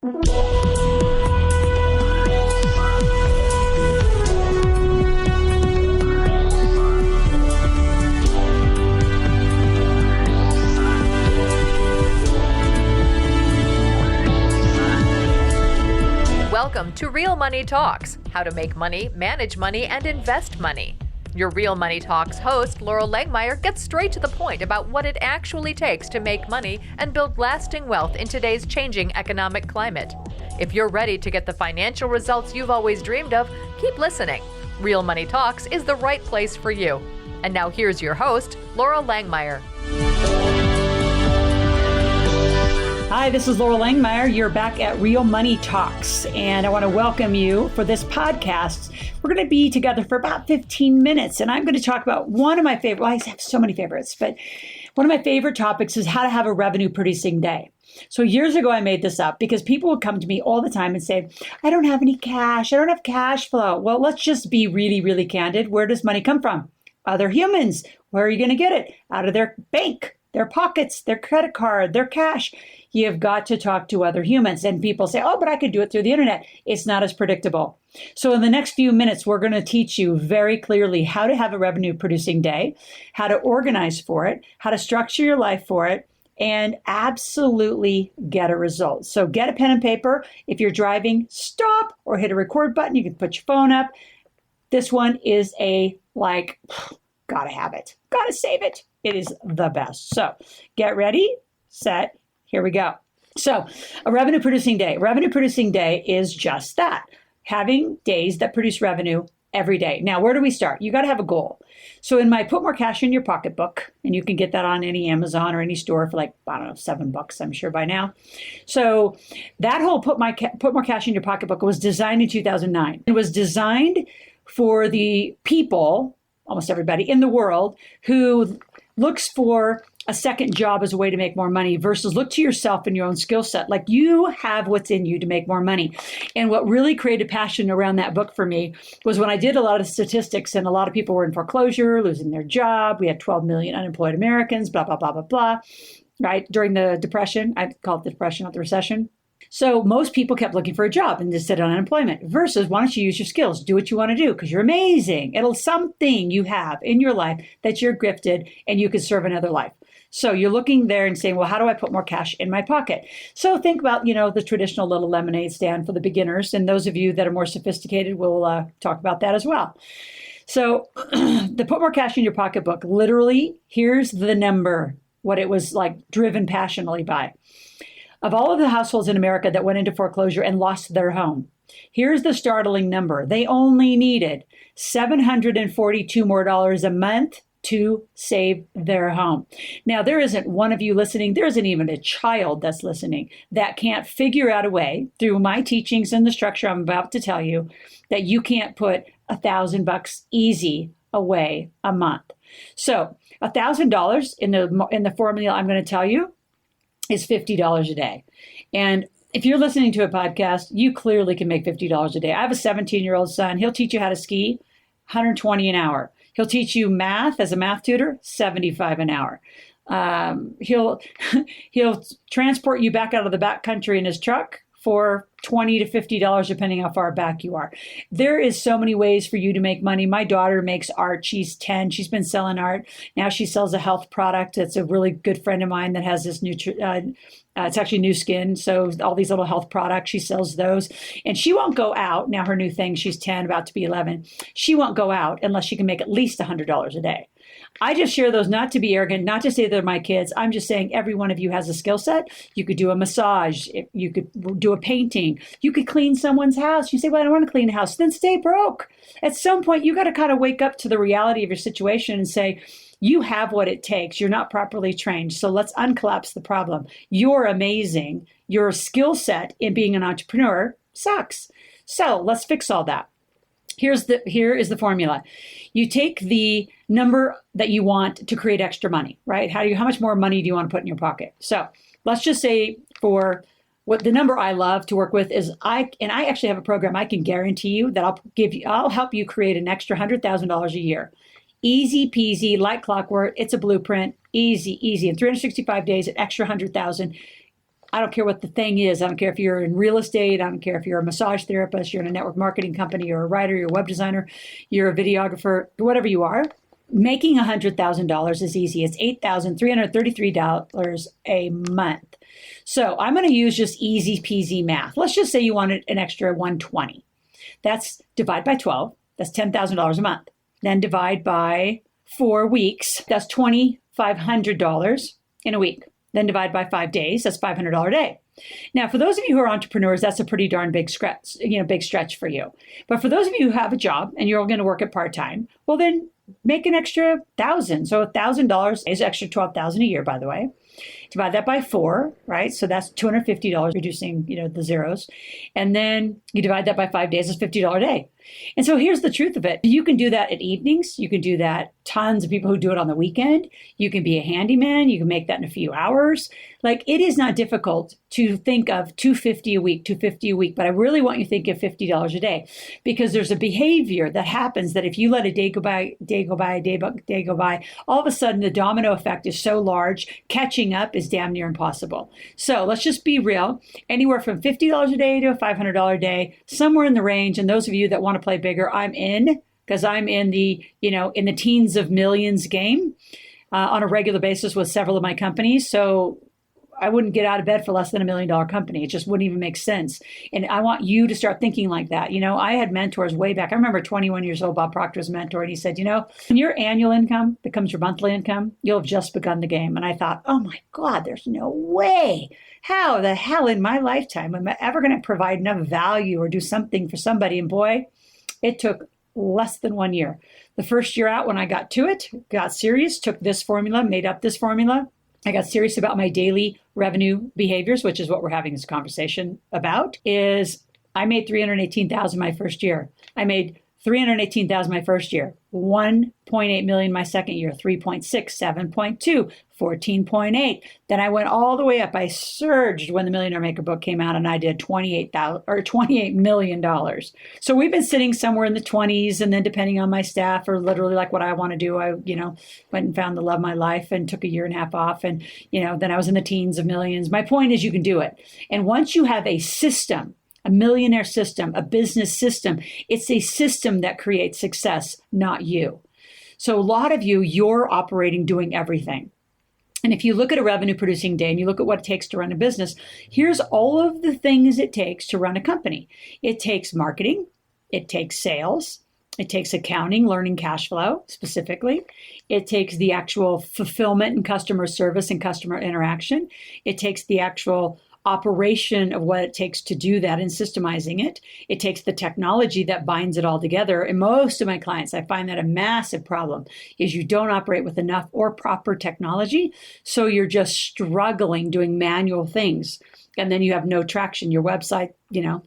Welcome to Real Money Talks, how to make money, manage money, and invest money. Your Real Money Talks host, Laurel Langmeyer, gets straight to the point about what it actually takes to make money and build lasting wealth in today's changing economic climate. If you're ready to get the financial results you've always dreamed of, keep listening. Real Money Talks is the right place for you. And now here's your host, Laurel Langmeyer. Hi, this is Laurel Langmeyer. You're back at Real Money Talks, and I want to welcome you for this podcast. We're going to be together for about 15 minutes, and I'm going to talk about one of my favorite, well, I have so many favorites, but one of my favorite topics is how to have a revenue-producing day. So years ago, I made this up because people would come to me all the time and say, I don't have any cash. I don't have cash flow. Well, let's just be really, really candid. Where does money come from? Other humans. Where are you going to get it? Out of their bank, their pockets, their credit card, their cash. You've got to talk to other humans. And people say, oh, but I could do it through the internet. It's not as predictable. So in the next few minutes, we're going to teach you very clearly how to have a revenue producing day, how to organize for it, how to structure your life for it, and absolutely get a result. So get a pen and paper. If you're driving, stop or hit a record button. You can put your phone up. This one is gotta have it. Gotta save it. It is the best. So get ready, set, here we go. So a revenue producing day. Revenue producing day is just that. Having days that produce revenue every day. Now, where do we start? You got to have a goal. So in my Put More Cash in Your Pocket book, and you can get that on any Amazon or any store for $7, I'm sure by now. So that whole Put More Cash in Your Pocket book was designed in 2009. It was designed for the people, almost everybody in the world, who looks for a second job as a way to make more money versus look to yourself and your own skill set. Like you have what's in you to make more money. And what really created passion around that book for me was when I did a lot of statistics and a lot of people were in foreclosure, losing their job. We had 12 million unemployed Americans, blah, blah, blah, blah, blah, right? During the Depression, I call it the Depression, not the recession. So most people kept looking for a job and just sit on unemployment versus why don't you use your skills? Do what you want to do because you're amazing. It'll something you have in your life that you're gifted and you can serve another life. So you're looking there and saying, well, how do I put more cash in my pocket? So think about, the traditional little lemonade stand for the beginners. And those of you that are more sophisticated will talk about that as well. So the Put More Cash in Your Pocket book, literally, here's the number, what it was driven passionately by. Of all of the households in America that went into foreclosure and lost their home, here's the startling number. They only needed $742 more a month to save their home. Now, there isn't one of you listening, there isn't even a child that's listening that can't figure out a way through my teachings and the structure I'm about to tell you that you can't put $1,000 easy away a month. So $1,000 in the formula I'm going to tell you is $50 a day. And if you're listening to a podcast, you clearly can make $50 a day. I have a 17-year-old son. He'll teach you how to ski, $120 an hour. He'll teach you math as a math tutor, $75 an hour. He'll transport you back out of the backcountry in his truck for $20 to $50, depending how far back you are. There is so many ways for you to make money. My daughter makes art. She's 10. She's been selling art. Now she sells a health product. It's a really good friend of mine that has this it's actually Nu Skin. So all these little health products, she sells those. And she won't go out. Now her new thing, she's 10, about to be 11. She won't go out unless she can make at least $100 a day. I just share those not to be arrogant, not to say they're my kids. I'm just saying every one of you has a skill set. You could do a massage. You could do a painting. You could clean someone's house. You say, well, I don't want to clean a house. Then stay broke. At some point, you got to kind of wake up to the reality of your situation and say, you have what it takes. You're not properly trained. So let's uncollapse the problem. You're amazing. Your skill set in being an entrepreneur sucks. So let's fix all that. Here is the formula. You take the number that you want to create extra money, right? How much more money do you want to put in your pocket? So let's just say for what the number I love to work with is I actually have a program I can guarantee you that I'll help you create an extra $100,000 a year. Easy peasy, like clockwork. It's a blueprint. Easy. In 365 days, an extra $100,000. I don't care what the thing is. I don't care if you're in real estate. I don't care if you're a massage therapist, you're in a network marketing company, you're a writer, you're a web designer, you're a videographer, whatever you are. Making $100,000 is easy. It's $8,333 a month. So I'm going to use just easy peasy math. Let's just say you wanted an extra 120. That's divide by 12. That's $10,000 a month. Then divide by 4 weeks. That's $2,500 in a week. Then divide by 5 days. That's $500 a day. Now, for those of you who are entrepreneurs, that's a pretty darn big stretch for you. But for those of you who have a job and you're going to work it part-time, well, then make an extra $1,000. So $1,000 is extra $12,000 a year, by the way. Divide that by 4, right? So that's $250, reducing, the zeros. And then you divide that by 5 days, it's $50 a day. And so here's the truth of it. You can do that at evenings. You can do that. Tons of people who do it on the weekend. You can be a handyman. You can make that in a few hours. Like, it is not difficult to think of $250 a week, $250 a week. But I really want you to think of $50 a day, because there's a behavior that happens that if you let a day go by, all of a sudden the domino effect is so large, catching up is damn near impossible. So let's just be real. Anywhere from $50 a day to $500 a day, somewhere in the range. And those of you that want to play bigger, I'm in, because I'm in the, in the teens of millions game on a regular basis with several of my companies. So I wouldn't get out of bed for less than $1 million company. It just wouldn't even make sense. And I want you to start thinking like that. I had mentors way back. I remember 21 years old, Bob Proctor was a mentor, and he said, when your annual income becomes your monthly income, you'll have just begun the game. And I thought, oh my God, there's no way. How the hell in my lifetime am I ever going to provide enough value or do something for somebody? And boy, it took less than 1 year. The first year out, when I got to it, got serious, took this formula, made up this formula. I got serious about my daily revenue behaviors, which is what we're having this conversation about, is I made $318,000 my first year. I made $318,000 my first year, $1.8 million my second year, 3.6, 7.2, 14.8. Then I went all the way up. I surged when the Millionaire Maker book came out, and I did $28 million. So we've been sitting somewhere in the 20s, and then depending on my staff or literally like what I want to do, I went and found the love of my life and took a year and a half off, and then I was in the teens of millions. My point is, you can do it. And once you have a system, a millionaire system, a business system, it's a system that creates success, not you. So a lot of you're operating, doing everything. And if you look at a revenue producing day and you look at what it takes to run a business, here's all of the things it takes to run a company. It takes marketing, it takes sales, it takes accounting, learning cash flow specifically. It takes the actual fulfillment and customer service and customer interaction. It takes the actual operation of what it takes to do that and systemizing it. It takes the technology that binds it all together. And most of my clients, I find that a massive problem is you don't operate with enough or proper technology. So you're just struggling doing manual things. And then you have no traction. Your website,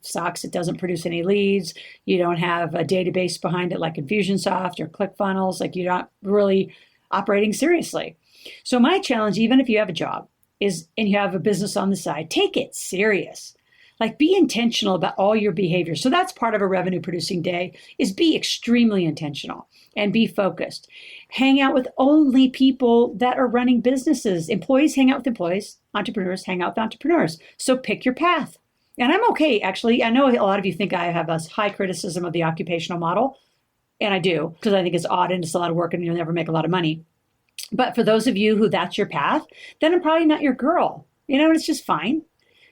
sucks. It doesn't produce any leads. You don't have a database behind it like Infusionsoft or ClickFunnels. Like, you're not really operating seriously. So my challenge, even if you have a job, and you have a business on the side, take it serious. Like, be intentional about all your behavior. So that's part of a revenue producing day, is be extremely intentional and be focused. Hang out with only people that are running businesses. Employees hang out with employees. Entrepreneurs hang out with entrepreneurs. So pick your path. And I'm okay, actually. I know a lot of you think I have a high criticism of the occupational model. And I do, because I think it's odd and it's a lot of work and you'll never make a lot of money. But for those of you who that's your path, then I'm probably not your girl. And it's just fine.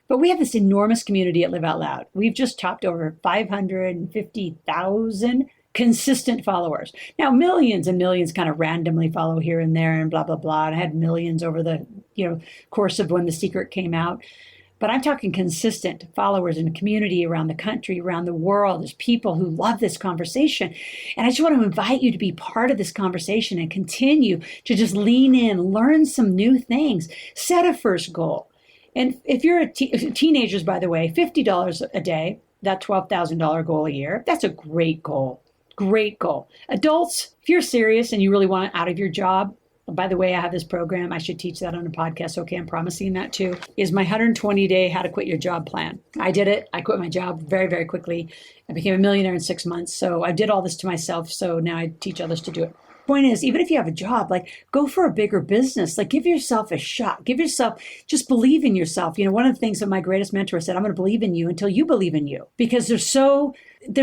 But we have this enormous community at Live Out Loud. We've just topped over 550,000 consistent followers. Now, millions and millions kind of randomly follow here and there and blah, blah, blah. And I had millions over the course of when The Secret came out. But I'm talking consistent followers in a community around the country, around the world. There's people who love this conversation. And I just want to invite you to be part of this conversation and continue to just lean in, learn some new things, set a first goal. And if you're teenagers, by the way, $50 a day, that $12,000 goal a year, that's a great goal. Great goal. Adults, if you're serious and you really want out of your job, by the way, I have this program. I should teach that on a podcast. Okay, I'm promising that too. Is my 120-day How to Quit Your Job plan. I did it. I quit my job very, very quickly. I became a millionaire in 6 months. So I did all this to myself. So now I teach others to do it. Point is, even if you have a job, like go for a bigger business, like give yourself a shot, just believe in yourself. One of the things that my greatest mentor said, I'm going to believe in you until you believe in you, because there's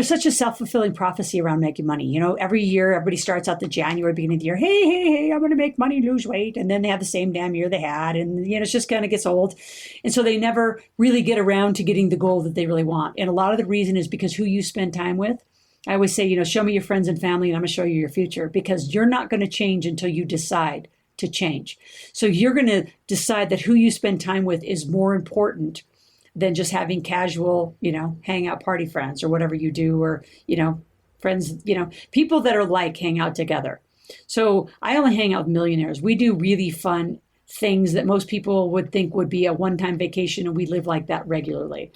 such a self-fulfilling prophecy around making money. Every year, everybody starts out the January, beginning of the year, hey, I'm going to make money, lose weight. And then they have the same damn year they had. And, it's just kind of gets old. And so they never really get around to getting the goal that they really want. And a lot of the reason is because who you spend time with. I always say, show me your friends and family, and I'm going to show you your future, because you're not going to change until you decide to change. So you're going to decide that who you spend time with is more important than just having casual, hangout party friends or whatever you do, or, friends, people that are like hang out together. So I only hang out with millionaires. We do really fun things that most people would think would be a one-time vacation, and we live like that regularly.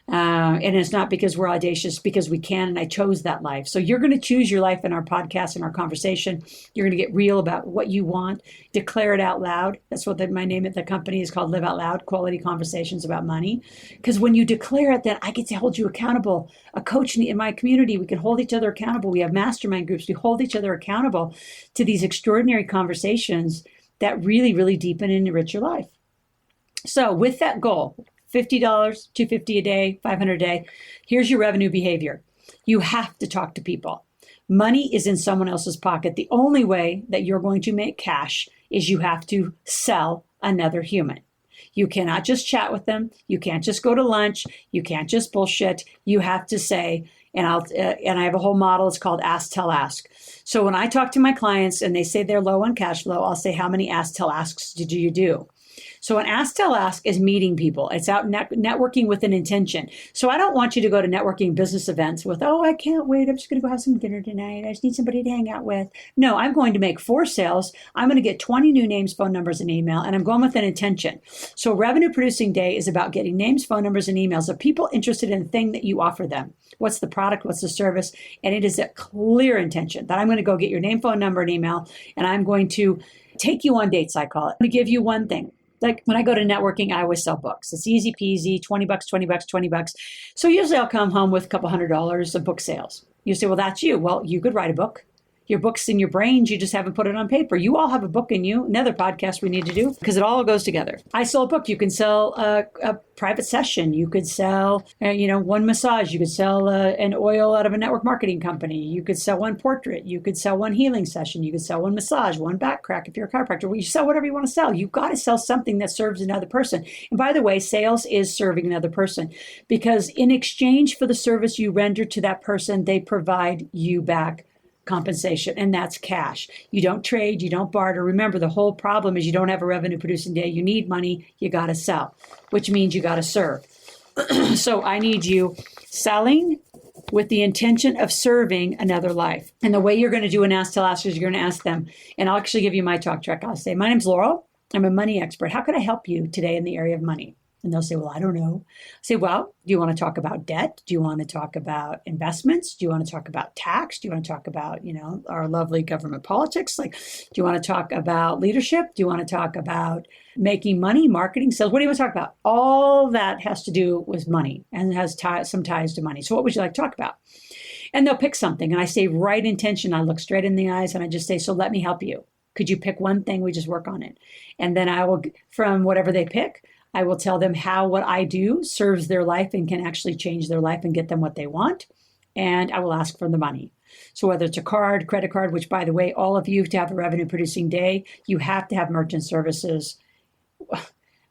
And it's not because we're audacious, because we can, and I chose that life. So you're going to choose your life in our podcast and our conversation. You're going to get real about what you want, declare it out loud. That's what my name at the company is called, Live Out Loud, Quality Conversations About Money. Because when you declare it, then I get to hold you accountable. A coach in my community, we can hold each other accountable. We have mastermind groups. We hold each other accountable to these extraordinary conversations that really, really deepen and enrich your life. So with that goal, $50, $250 a day, $500 a day. Here's your revenue behavior. You have to talk to people. Money is in someone else's pocket. The only way that you're going to make cash is you have to sell another human. You cannot just chat with them. You can't just go to lunch. You can't just bullshit. You have to say, and I have a whole model. It's called Ask, Tell, Ask. So when I talk to my clients and they say they're low on cash flow, I'll say, how many Ask, Tell, Asks did you do? So an Ask, Tell, Ask is meeting people. It's out networking with an intention. So I don't want you to go to networking business events with, I can't wait. I'm just going to go have some dinner tonight. I just need somebody to hang out with. No, I'm going to make 4 sales. I'm going to get 20 new names, phone numbers, and email, and I'm going with an intention. So revenue producing day is about getting names, phone numbers, and emails of people interested in the thing that you offer them. What's the product? What's the service? And it is a clear intention that I'm going to go get your name, phone number, and email, and I'm going to take you on dates, I call it. I'm going to give you one thing. Like when I go to networking, I always sell books. It's easy peasy, $20, $20, $20. So usually I'll come home with a couple $100 of book sales. You say, well, that's you. Well, you could write a book. Your book's in your brains. You just haven't put it on paper. You all have a book in you. Another podcast we need to do, because it all goes together. I sell a book. You can sell a private session. You could sell, one massage. You could sell an oil out of a network marketing company. You could sell one portrait. You could sell one healing session. You could sell one massage, one back crack if you're a chiropractor. Well, you sell whatever you want to sell. You've got to sell something that serves another person. And by the way, sales is serving another person, because in exchange for the service you render to that person, they provide you back compensation, and that's cash. You don't trade, you don't barter. Remember, the whole problem is you don't have a revenue producing day. You need money, you got to sell, which means you got to serve. So I need you selling with the intention of serving another life. And the way you're going to do an Ask, Tell, Ask is you're going to ask them, and I'll actually give you my talk track. I'll say, my name's Laurel. I'm a money expert. How can I help you today in the area of money? And they'll say, well, I don't know. I say, well, do you want to talk about debt? Do you want to talk about investments? Do you want to talk about tax? Do you want to talk about, our lovely government politics? Like, do you want to talk about leadership? Do you want to talk about making money, marketing, sales? What do you want to talk about? All that has to do with money and has some ties to money. So what would you like to talk about? And they'll pick something. And I say, right intention. I look straight in the eyes and I just say, so let me help you. Could you pick one thing? We just work on it. And then I will, from whatever they pick, I will tell them how what I do serves their life and can actually change their life and get them what they want. And I will ask for the money. So whether it's a card, credit card, which by the way, all of you to have a revenue producing day, you have to have merchant services.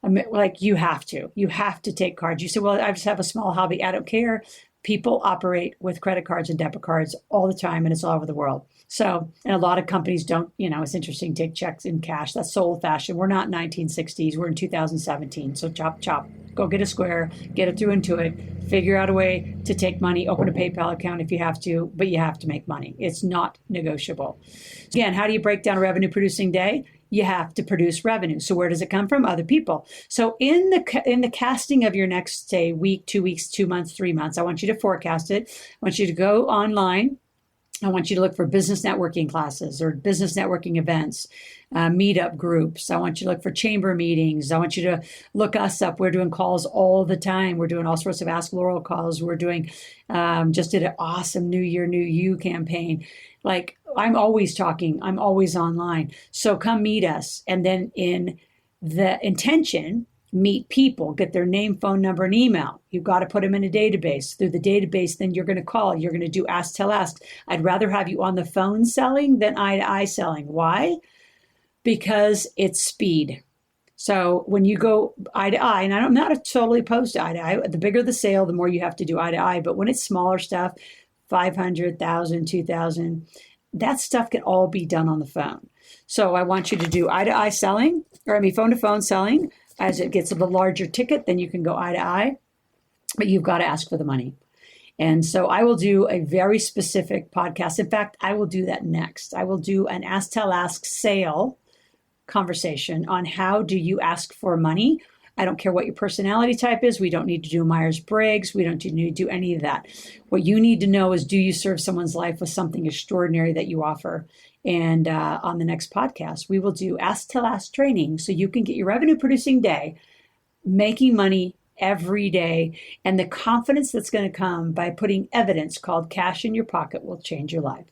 Like you have to take cards. You say, well, I just have a small hobby. I don't care. People operate with credit cards and debit cards all the time, and it's all over the world. So, and a lot of companies don't, it's interesting, take checks in cash. That's so old fashioned. We're not 1960s. We're in 2017. So chop, go get a Square, get it through Intuit, figure out a way to take money, open a PayPal account if you have to, but you have to make money. It's not negotiable. Again, how do you break down a revenue producing day? You have to produce revenue. So where does it come from? Other people. So in the casting of your next, say, week, 2 weeks, 2 months, 3 months, I want you to forecast it. I want you to go online. I want you to look for business networking classes or business networking events, meetup groups. I want you to look for chamber meetings. I want you to look us up. We're doing calls all the time. We're doing all sorts of Ask Laurel calls. We're doing, just did an awesome New Year, New You campaign. Like I'm always talking. I'm always online. So come meet us. And then in the intention, meet people, get their name, phone number, and email. You've got to put them in a database. Through the database, then you're going to call. You're going to do ask, tell, ask. I'd rather have you on the phone selling than eye-to-eye selling. Why? Because it's speed. So when you go eye-to-eye, and I'm not totally opposed to eye-to-eye, the bigger the sale, the more you have to do eye-to-eye. But when it's smaller stuff, 500, 1,000, 2,000, that stuff can all be done on the phone. So I want you to do eye-to-eye selling, phone-to-phone selling. As it gets a little larger ticket, then you can go eye-to-eye, but you've got to ask for the money. And so I will do a very specific podcast. In fact, I will do that next. I will do an ask, tell, ask sale conversation on how do you ask for money. I don't care what your personality type is. We don't need to do Myers-Briggs. We don't need to do any of that. What you need to know is, do you serve someone's life with something extraordinary that you offer? And on the next podcast, we will do ask, tell, ask training so you can get your revenue producing day, making money every day. And the confidence that's going to come by putting evidence called cash in your pocket will change your life.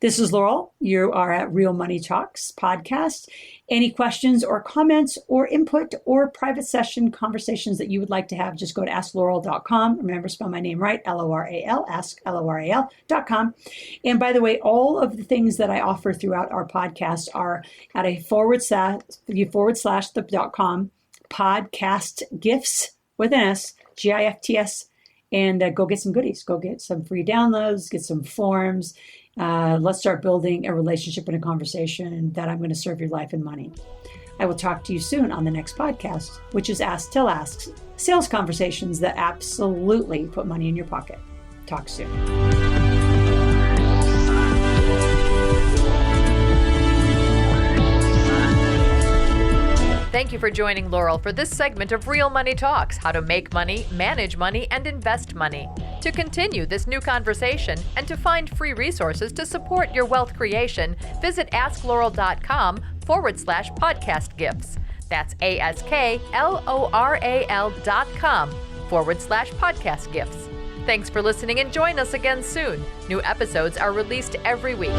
This is Laurel. You are at Real Money Talks podcast. Any questions or comments or input or private session conversations that you would like to have, just go to asklaurel.com. Remember, spell my name right, L-O-R-A-L, ask, L-O-R-A-L.com. And by the way, all of the things that I offer throughout our podcast are at a / the.com, podcast gifts with an S, GIFTS, and go get some goodies. Go get some free downloads, get some forms. Let's start building a relationship and a conversation that I'm going to serve your life and money. I will talk to you soon on the next podcast, which is Ask Till Ask, sales conversations that absolutely put money in your pocket. Talk soon. Thank you for joining Laurel for this segment of Real Money Talks, how to make money, manage money, and invest money. To continue this new conversation and to find free resources to support your wealth creation, visit asklaurel.com/podcast gifts. That's ASKLORAL.com/podcast gifts. Thanks for listening and join us again soon. New episodes are released every week.